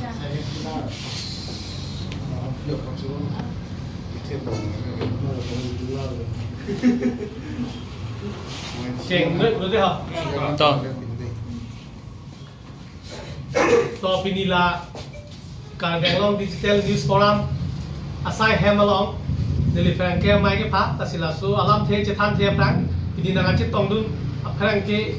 Saya kita yuk langsung kita jual. Ceng nữa được chưa? Cho. So pinila Karbenglong Digital News Forum asai hemalong dari Frankie mai ke pak tasila so alam the cetan the prang ini nangan cetong dun aprang ke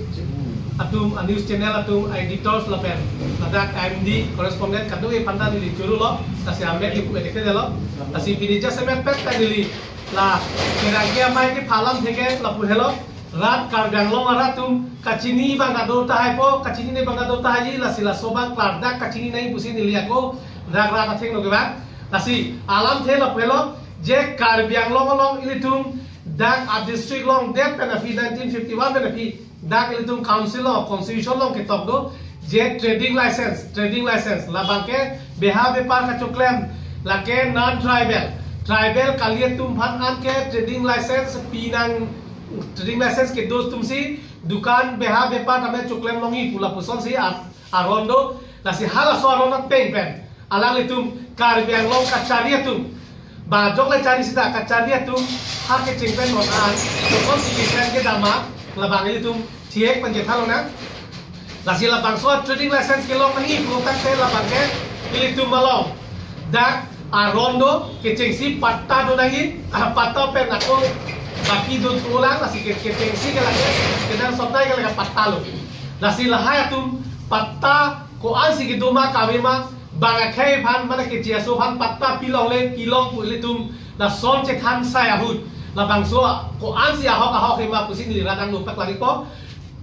atum news channel atum editors lapen ladak MD correspondent kadu e panda dili churu lo tasi amet ipu edite delo tasi pinija semet pet ka dili la Frankie mai ke phalam theke lapu helo rat Karbenglong aratum kacini bang kado tahai po kacini ne bang kado tahai la sila sobang klarda kacini nai pusi niliako rak rat atheng no gebak tasi alam the lapu helo je Karbenglong long ilitum dak a district long det penafi 1951 penafi dak ilitum council of constitution long kitab do je trading license la bangke beha bepar ka choklem la ke non tribal kaliet tum phan an ke trading license pinang trading license ke dos tum si dukan beha bepar tame choklem longi pula puson si arondo la si hala so aronat peng pen alang litum Karbenglong ka chariatum ba jok le cari sita ka cari atum ha ke cingpen non an to kon si pen ke dama la bang ili tum thiek pan je thalo na la si la bang so trading license ke long ni pro tak te la bang ke ili tum malong dak arondo ke cingsi patta do nagi patta pen ako baki do tulang la si ke cingsi ke la ke dan sotnai ke la patta lo la si la ha atum patta ko an si ke duma kawima bang khay phan mana ke chia so phan patta pilong le pilong pu litum la son che khan sai ahut la bang so ko an si ahok ke ma pusin ni radang no pak lagi po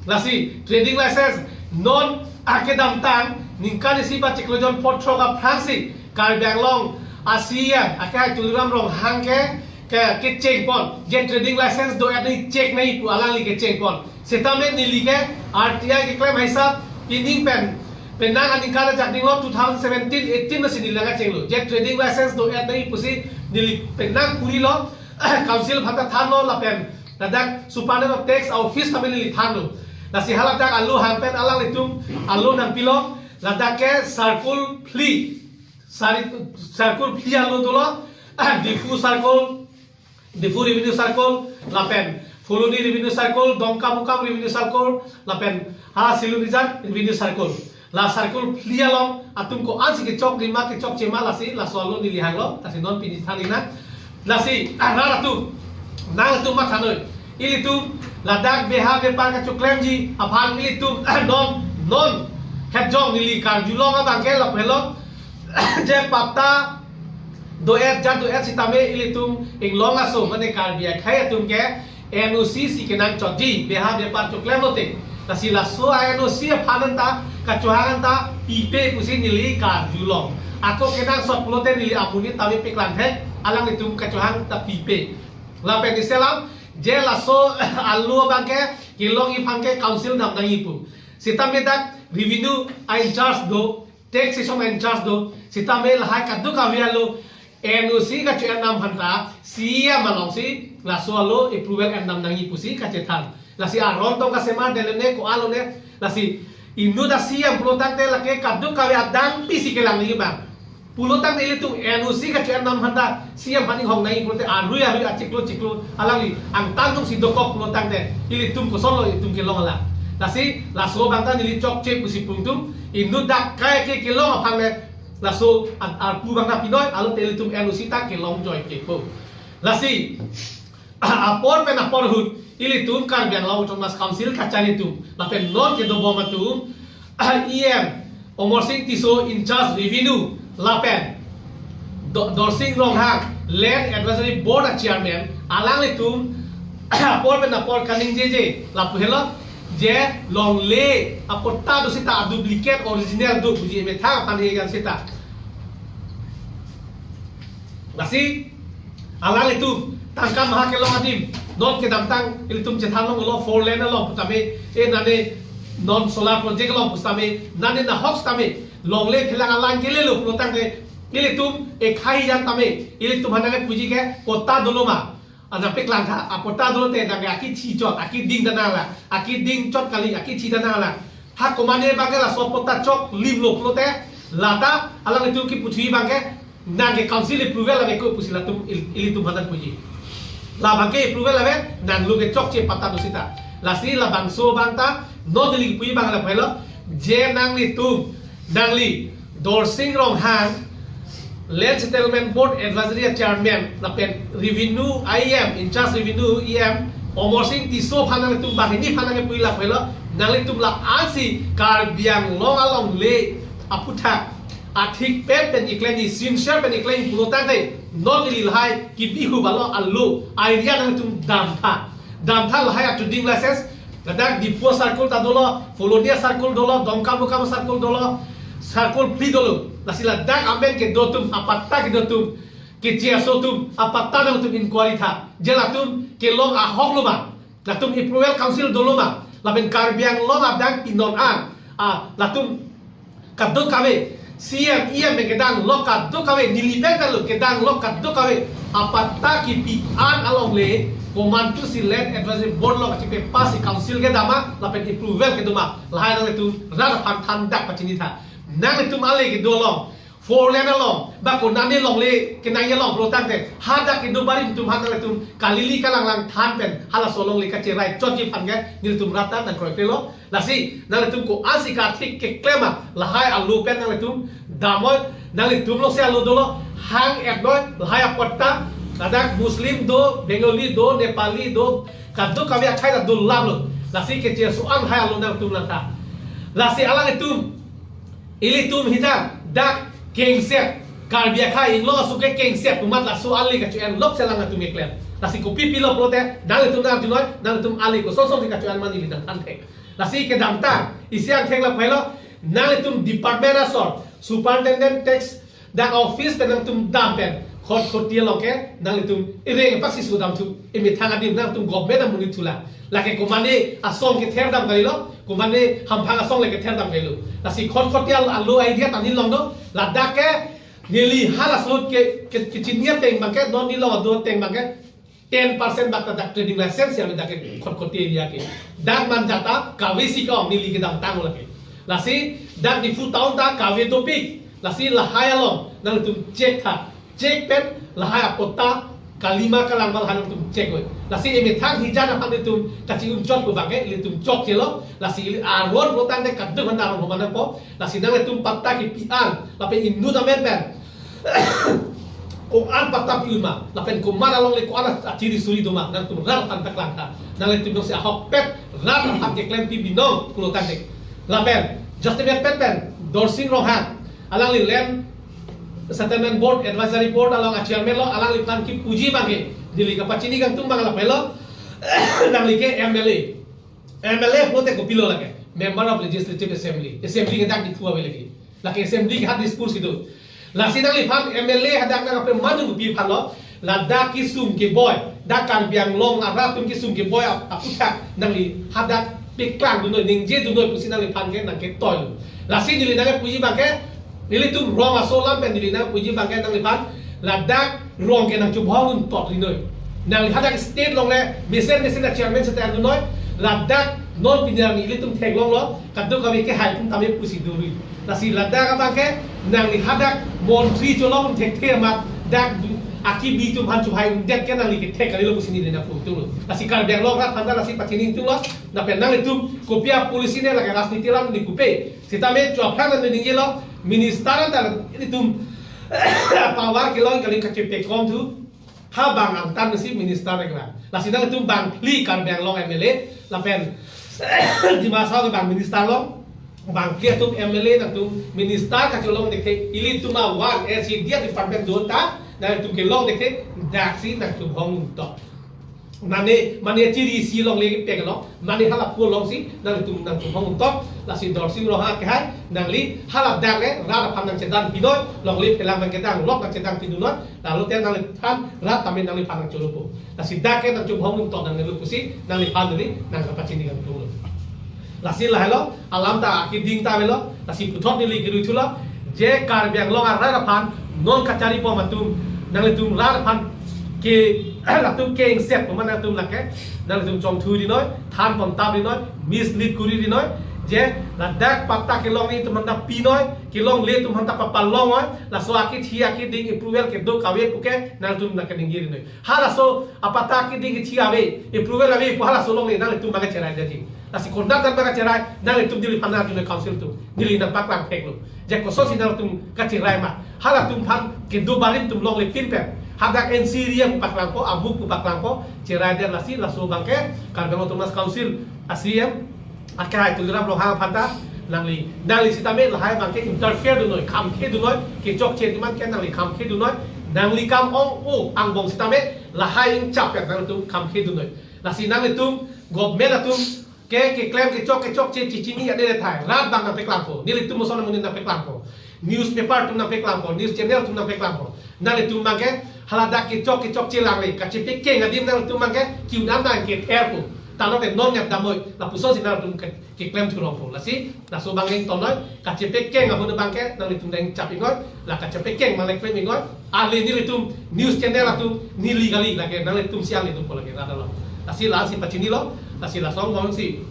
la si trading license non akedam tang ningkan si ba cheklojon potro ka phansi Karbenglong asia akai tuluram rong hangke ke check pon je trading license do ani check nahi pu alang li ke check pon setame ni li ke RTI ke claim hisab pining pen penang aning kala jak dinglo 2017 18 masih dilaga cenglo jet trading license do at dai pusi dili penang puri lo council phata than lo la pen ladak superintendent of tax office tamili li than lo la si halak dak alu hampen alang litum alu nang pilo ladak ke circle pli alu dolo difu revenue circle la pen fuluni revenue circle dongka mukam revenue circle la pen ha silu nizat revenue circle la circle clear long atum ko ansi ke chok lima ke chok chema la si la solo ni lihang lo kasi non pini thalina la si ara tu nang tu ma thanoi ili tu la dak beha bepar ka choklem ji aphan ili tu non het jong ni li kar julong a bangke la phelo je patta do et sitame ili tu ing long aso mane kar bia khai atum ke NOC si ke nang chok ji beha bepar choklem lo te la si la so NOC phananta kacuhangan ta pipe pusin nili kar julong ako kenang sot pulote nili apuni tawi piklan he alang itum kacuhang ta pipe la pe diselam je la so alu bangke kilong ipangke council nam dangipu sitame dak revenue in charge do taxation in charge do sitame la ha kadu kawialo NOC kacuhan nam hanta sia malong si la so alo approval and nam dangipu si kacetan la si aron tong kasema delene ko alo ne la si Indo da siam pulotang te lake kadu kawe adang pisi ke lang ni bang pulotang te itu NOC ka chen nam handa siam paning hong nai pulote arui ciklo alang li ang tangtung si dokok pulotang te ili tum ko solo itum ke long ala lasi laso bang ta ni chok che pusi pungtum Indo da kai ke long apang le laso ar pu bang na pinoi alo te itum NOC ta ke long joy ke po lasi apor pe na por hut ili tum Karbenglong Autonomous Council kacari tum lapen non ke do boma tum EM omorsing tiso in charge revenue lapen dorsing rong hang land advisory board chairman alang le tum por pe na por kaning jeje lapu helo je long le aporta do sita duplicate original do buji me tha pan he gan sita basi alang le tum tangkam ha ke long adim non ke damtang ilitum chethan long lo four lane long putame nane non solar project long pustame nane na hox tame long le khilang alang ke le lo plotang de ilitum khai yan tame ilitum hanane puji ke kota doloma ada peklang tha apota dolo te daga aki chi chot aki ding danala aki ding chot kali aki chi danala ha komane bagala sopota chok lim lo plote lata alang itu ki putri bangke nang ke council approval la ko pusila tum ili tum hadan puji la bangke approval la nang lu ke chok che pata dosita la si la bang so bangta no dili puji bang la phelo je nang li tum nang li dor sing rong hang Land Settlement Board Advisory Chairman la pen revenue IM in charge revenue EM omosing ti so phanang tum ba ni phanang pui la phelo nang li tum la asi kar biang long along le aputha athik pen ikleni sincere pen ikleni pulotan dei non li hai ki bihu balo allu idea nang tum dam tha la hai to ding license kadak di po circle ta dolo Folonia circle dolo Dongkam Lukam circle dolo circle pli dolo la sila dak amen ke dotum apatta ke dotum ke chia sotum apatta nang tum inquiry tha jela tum ke long a hok luma la tum approval council dolo ma la ben kar biang long adak pinon la tum kaddo kave CM EM kedang lokat do kave nilipen kalu kedang lokat do kave apatta ki pi an along le komandu si land advisory board lo kacipe pas si council ke dama lapen approval ke duma lahai nang itu rara pan dak pacini tha nang itu male ke dolong four lane along ba ko nani long le ke nang yalong protang te hada ke do bari tum hada le tum kalili kalang lang than pen hala solong le kace rai choji pan ke nil tum rata nang kroek lo lasi nang le tum ko asika thik ke klema lahai alu pen nang le tum damoy nang le tum lo se alu dolo hang et boy lahai apotta kadak muslim do bengali do nepali do kaddo kami akhai do lam lasi ke che soan hai alu nang tum lata lasi alang tum ili tum hita dak kengset karbia khai lo suke kengset tumat la so ali ka chuan lok selang tum eklen lasi ko pipi lo prote dang tum na junoi dang tum ali ko so ka chuan mani li dang tan thek lasi ke damta isiang thek la phelo nang tum department asor superintendent tax dak office penang tum dam pen khot tia lo ke nang tum ireng paksi su dam tu imi thanga dim nang tum government amuni thula lake kumane asong ke ther dam galilo kumane hamphang asong le ke ther dam gailu lasi khot tia alu idea tanin long do ladak ke nili hala slot ke chinia teng bangke non ni lo do teng bangke 10% bakta dak trading license ya dak khot tia ke dak man jata kawisi ka nili ke dam tang lake lasi dak di fu taun ta kawe topik lasi lahaya long nang tum check pen lahaya potta kalima kalang mal hanum tum check oi lasi eme thang hijana pan tum kachi chok ko bange le tum chok chelo lasi arwon rotan de kadde banda ro mana po lasi nang tum patta ki pian lape indu da men ko an patta pilma lapen ko mara long le ko ana achiri suri duma nang tum ral tan taklang ta nang le tum no se hok pet ral hak ke klem pi binong kulo tan de lapen just pen dorsing rohan alang li lem Settlement Board Advisory Board along a chairman lo alang li plan ki puji bange dili ka pachini gang tum bang la pelo nang li ke MLA prote ko pilo lage member of legislative assembly ke dak di thua wele ki lake assembly ke had discourse itu la sinang li phan MLA hadak na pe manu pi phan lo la dak ki sum ke boy dak kan biang long ara tum ki sum ke boy aputha nang li hadak pe klang du no ning je du no pusinang li phan ke nang ke toy la sin dili nang puji bange nili tum rong aso lam pen dili na puji bangke nang lipan ladak rong ke nang chubhaun tot ri noi nang li hadak state long le mesen na chairman sa tan noi ladak non pinyang nili tum thek long lo kaddo kawi ke hai tum tame pusi duri lasi ladak bangke nang li hadak montri cholong thek the ma dak aki bi tum han chubhai det ke nang li ke thek kali lo pusi ni na pu tu lasi kar bang long rat panda lasi pachini tu lo na pen nang li tum kopia polisi ne la rasniti lam di kupe sitame chophan na ni lo minister dan ini tum power kelong kali kecil tekom tu ha bang antan si minister negara la sidang tum bang li kan bang long MLA la pen di masa ke bang minister long bang kia tum MLA dan tum minister ka long dekhe ili tum wan si dia department dota dan tum kelong dekhe daksi nak tum hong to mane ciri si long lagi pek lo mane halap pu long si nang tum hong top la si dor si lo ha kai nang li halap dak le ra pham nang cedan pidoi long li pelang nang kedang lok nang cedan pidunot lalu ten nang li phan ra tamen nang li phang nang chulupo la si dak ke nang tum hong top nang lu pusi nang li phan ni nang ka pachini nang tu la si la hello alam ta ki ding ta velo la si puthot ni li giru thula je kar biang long ra phan non ka cari po matum nang li tum ra phan ke la tum keng set mana tum la ke nang tum chong thu di noi than pon ta di noi mislead kuri di noi je la dak patta ke long ni tu manda pinoi ke long le tu manda papal long oi la so akit hi akit ding approval ke do kawe puke na tu na ke dingir ni hala so apata ke ding hi awe approval awe hala so long ni na tu maga cerai jadi la si kondak kan maga cerai na tu dili pana tu council tu dili na paklang pek lu je ko so si na tu ka cerai ma hala tu phan ke do barim tu long le pin pe hadak en siria paklang ko abuk paklang ko cerai dia la so bangke kan tu mas council asiem akai tu ram lo hang phanta nangli si tame la hai bang ke interfere du noi kham khe du noi ke chok chen man ke nangli kham khe du noi nangli kam ong o ang bong si tame la hai ing chap ya nang tu kham khe du noi la si nangli tum government la tum ke claim ke chok chen chi ni ade thai rat bang na pe klang ko ni li tum so na mun na pe klang ko newspaper tum na pe klang ko news channel tum na pe klang ko nangli tum mang ke halada ke chok che lang li ka chi pe ke ngadim nang tum mang ke kiu nam na ke airport talo ke non yang damoi la puso si na tum ke claim tu rong la si la so bangeng ton noi ka che pe keng abu bangke na li tum deng chap ingoi la ka che pe keng ma le claim ingoi ali ni li tum news channel la tum ni legally la ke na li tum siang li tum pola ke la lo la si pachini lo la si la song gong si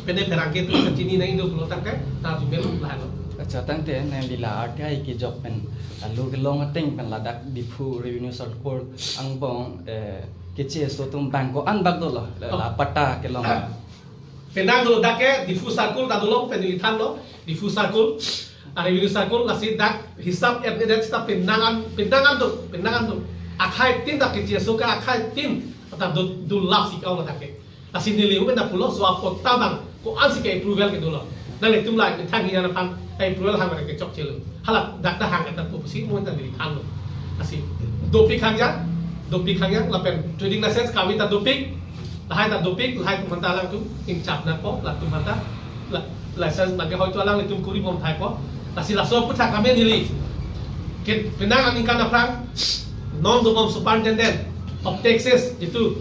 pene perang ke tu pachini na indo lo tang ke ta tu melu la lo अच्छा तंते ने दिला आरटीआई की job pen आलू के लोंग टिंग पेन लादाक दिफु revenue circle अंगबों के चेस तो तुम बैंक को अनबक दो ला पट्टा के लोंग penang dulu dake difu sarkul ta dulu penilitan lo difu sarkul revenue sarkul la si dak hisab evidence ta pendangan tu akai tin dak ke jesu ka akai tin ta du laf si kau la dake la si nili hu na pulo so apot tabang ko ansi ke approval ke dulu na le tum lai thang hi na pan approval hang ke chok chelu hala dak ta hang ta pu si mo ta dili thang lo asi dopi khang ya la pen trading license kawita dopik lahai ta dopik lahai tu manta lang tu ing chap na po la tu manta la license bagi hoi tu lang le tum kuri bom thai po la si la so puthak kame dili ke penang aning kana prang non do bom superintendent of Texas itu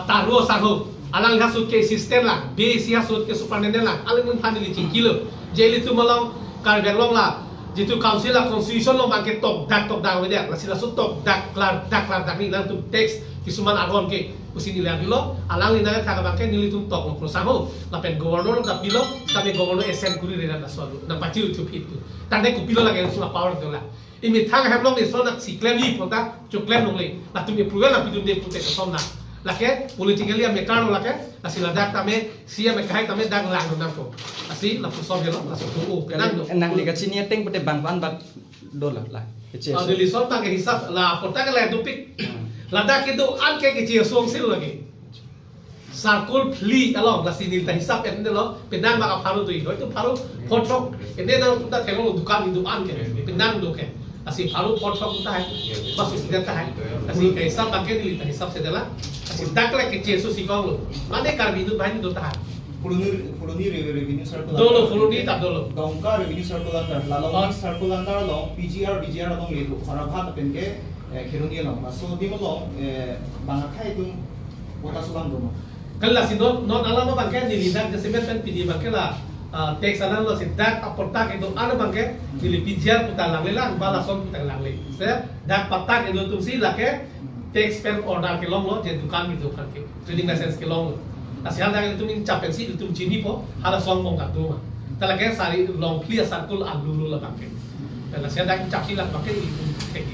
taruh sahu alang hasut ke assistant lang base hasut ke superintendent lang alang mun phandili kilo jeli tu malong kar benglong la jitu council la constitution lo bangke tok dak we dia la sila su tok dak ni lang tu text kisuman aron ke usini la bilo alang ni na ka bangke nili tum tok lo saho la pen governor da bilo tabe governor SN kuri re na so na pachi tu fit tu tande ku pilo la ke su power do la imi thang hem long ni so na si claim ni pota chu claim long le la tu mi approval la pidu de pute ko som na la ke politically am karno la ke la sila dak tame sia me kai tame dak lang nam ko asi la pu som helo la so tu kenang do nang ni ka sini ting pete bang ban bak dolar lah ke ches au dili so ta ke hisab la pota ke la dupik la dak ke do an ke che song sil lagi sarkul pli along la sini ta hisab en de lo penang ba ka pharu tu i tu pharu photok ene na ta thelo dukan du an ke penang do ke asi pharu photok ta hai bas isi ta hai asi ke hisab ba ke dili ta hisab se dela asi dak la ke che so si kong lo mane kar bi du bhai ni do ta hai Fuluni revenue circle dolo fuluni ta dolo dongka revenue circle under lalong circle under long PGR long ledu haraphat penke kheruni long so dimolong bangakai tum kota sulang domo kala si non alama bangke ni lidak ke semen pen pidi bangke la teks anan lo sidak aporta ke do ana bangke dili pijar puta lang lelang bala son puta lang le se dak patta ke do tum si la ke teks pen order ke long lo je dukan mi dukan ke trading license ke long lo asial dak itu min capen si itu chini po hala song mong kat do ma tala ke sari long clear circle alulu la bangke dan asial dak cap si la bangke itu tek